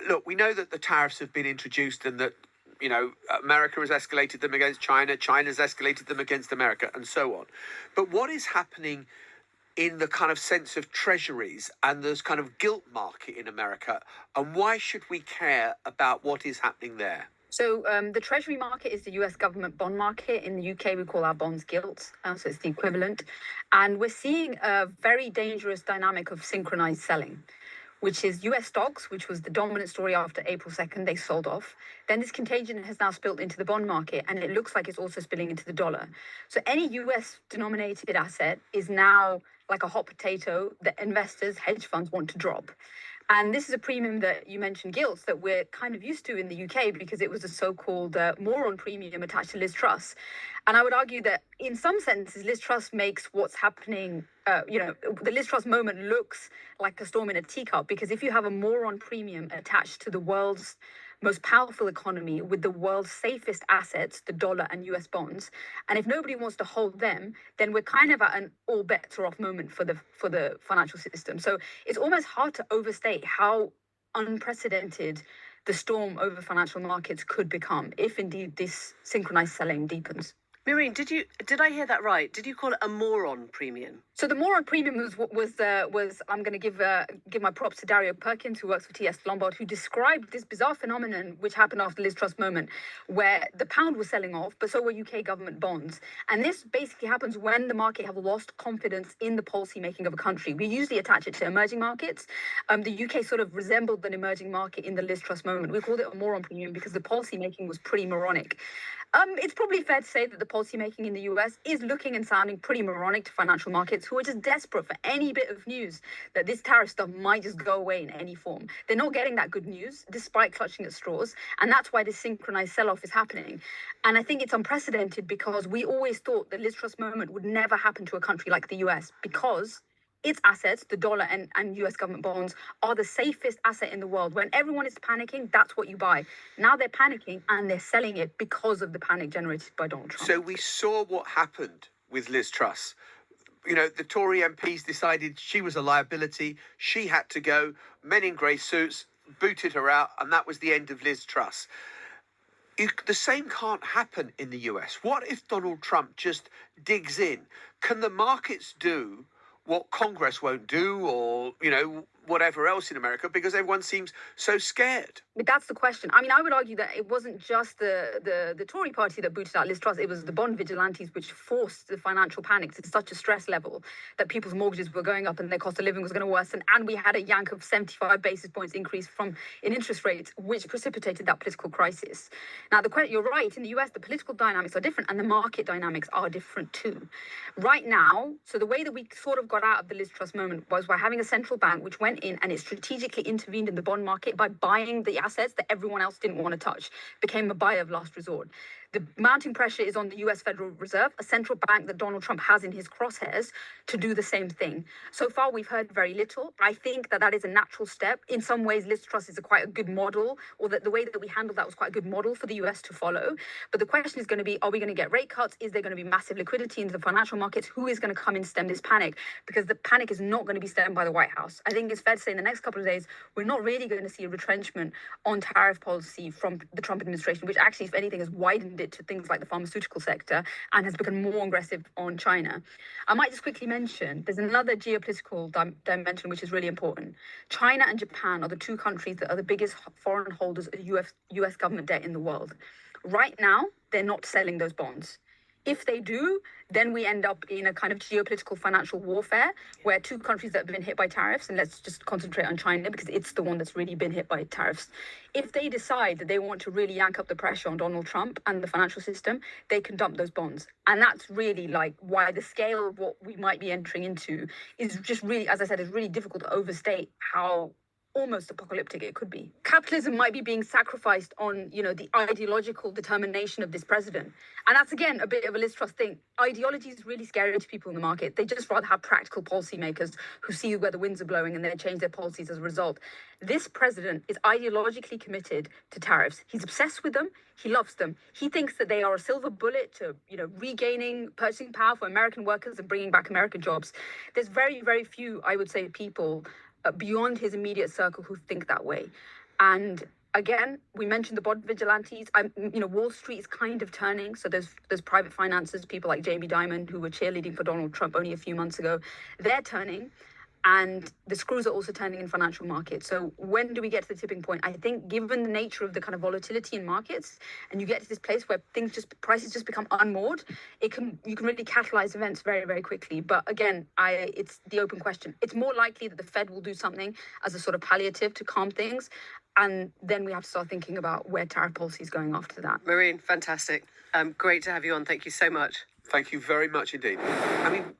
Look, we know that the tariffs have been introduced and that, America has escalated them against China, China's escalated them against America, and so on. But what is happening in the kind of sense of treasuries and this kind of gilt market in America, and why should we care about what is happening there? So the treasury market is the US government bond market. In the UK, we call our bonds gilts, so it's the equivalent. And we're seeing a very dangerous dynamic of synchronized selling, which is US stocks, which was the dominant story after April 2nd, they sold off. Then this contagion has now spilled into the bond market, and it looks like it's also spilling into the dollar. So any US denominated asset is now like a hot potato that investors, hedge funds want to drop. And this is a premium that you mentioned, gilts, that we're kind of used to in the UK because it was a so-called moron premium attached to Liz Truss. And I would argue that in some senses, Liz Truss makes what's happening, the Liz Truss moment looks like a storm in a teacup, because if you have a moron premium attached to the world's most powerful economy with the world's safest assets, the dollar and US bonds, and if nobody wants to hold them, then we're kind of at an all bets are off moment for the financial system. So it's almost hard to overstate how unprecedented the storm over financial markets could become if indeed this synchronized selling deepens. Mehreen, did I hear that right? Did you call it a moron premium? So the moron premium was I'm going to give my props to Dario Perkins, who works for TS Lombard, who described this bizarre phenomenon which happened after Liz Truss moment, where the pound was selling off, but so were UK government bonds. And this basically happens when the market have lost confidence in the policy making of a country. We usually attach it to emerging markets. The UK sort of resembled an emerging market in the Liz Truss moment. We called it a moron premium because the policy making was pretty moronic. It's probably fair to say that the policymaking in the US is looking and sounding pretty moronic to financial markets, who are just desperate for any bit of news that this tariff stuff might just go away in any form. They're not getting that good news, despite clutching at straws. And that's why this synchronized sell-off is happening. And I think it's unprecedented because we always thought that Liz Truss moment would never happen to a country like the US, because its assets, the dollar and US government bonds, are the safest asset in the world. When everyone is panicking, that's what you buy. Now they're panicking and they're selling it because of the panic generated by Donald Trump. So we saw what happened with Liz Truss. The Tory MPs decided she was a liability. She had to go. Men in grey suits booted her out, and that was the end of Liz Truss. The same can't happen in the US. What if Donald Trump just digs in? Can the markets do what Congress won't do, or, whatever else in America, because everyone seems so scared? But that's the question. I mean, I would argue that it wasn't just the Tory party that booted out Liz Truss. It was the bond vigilantes which forced the financial panic to such a stress level that people's mortgages were going up and their cost of living was going to worsen. And we had a yank of 75 basis points increase in interest rates, which precipitated that political crisis. Now, you're right. In the US, the political dynamics are different and the market dynamics are different too. Right now, so the way that we sort of got out of the Liz Truss moment was by having a central bank which went in and it strategically intervened in the bond market by buying the assets that everyone else didn't want to touch, became a buyer of last resort. The mounting pressure is on the US Federal Reserve, a central bank that Donald Trump has in his crosshairs, to do the same thing. So far, we've heard very little. I think that is a natural step. In some ways, Liz Truss is quite a good model, or that the way that we handled that was quite a good model for the US to follow. But the question is going to be, are we going to get rate cuts? Is there going to be massive liquidity into the financial markets? Who is going to come and stem this panic? Because the panic is not going to be stemmed by the White House. I think it's fair to say in the next couple of days, we're not really going to see a retrenchment on tariff policy from the Trump administration, which actually, if anything, has widened it to things like the pharmaceutical sector and has become more aggressive on China. I might just quickly mention there's another geopolitical dimension which is really important. China and Japan are the two countries that are the biggest foreign holders of US government debt in the world. Right now, they're not selling those bonds. If they do, then we end up in a kind of geopolitical financial warfare where two countries that have been hit by tariffs, and let's just concentrate on China because it's the one that's really been hit by tariffs. If they decide that they want to really yank up the pressure on Donald Trump and the financial system, they can dump those bonds. And that's really like why the scale of what we might be entering into is just really, as I said, is really difficult to overstate how almost apocalyptic it could be. Capitalism might be being sacrificed on, the ideological determination of this president. And that's, again, a bit of a Liz Truss thing. Ideology is really scary to people in the market. They just rather have practical policymakers who see where the winds are blowing and they change their policies as a result. This president is ideologically committed to tariffs. He's obsessed with them. He loves them. He thinks that they are a silver bullet to, regaining purchasing power for American workers and bringing back American jobs. There's very, very few, I would say, people beyond his immediate circle who think that way. And again, we mentioned the bond vigilantes. Wall Street is kind of turning. So there's private financiers, people like Jamie Dimon, who were cheerleading for Donald Trump only a few months ago. They're turning. And the screws are also turning in financial markets. So when do we get to the tipping point? I think given the nature of the kind of volatility in markets, and you get to this place where prices just become unmoored, you can really catalyze events very, very quickly. But again, it's the open question. It's more likely that the Fed will do something as a sort of palliative to calm things. And then we have to start thinking about where tariff policy is going after that. Mehreen, fantastic. Great to have you on. Thank you so much. Thank you very much indeed. I mean,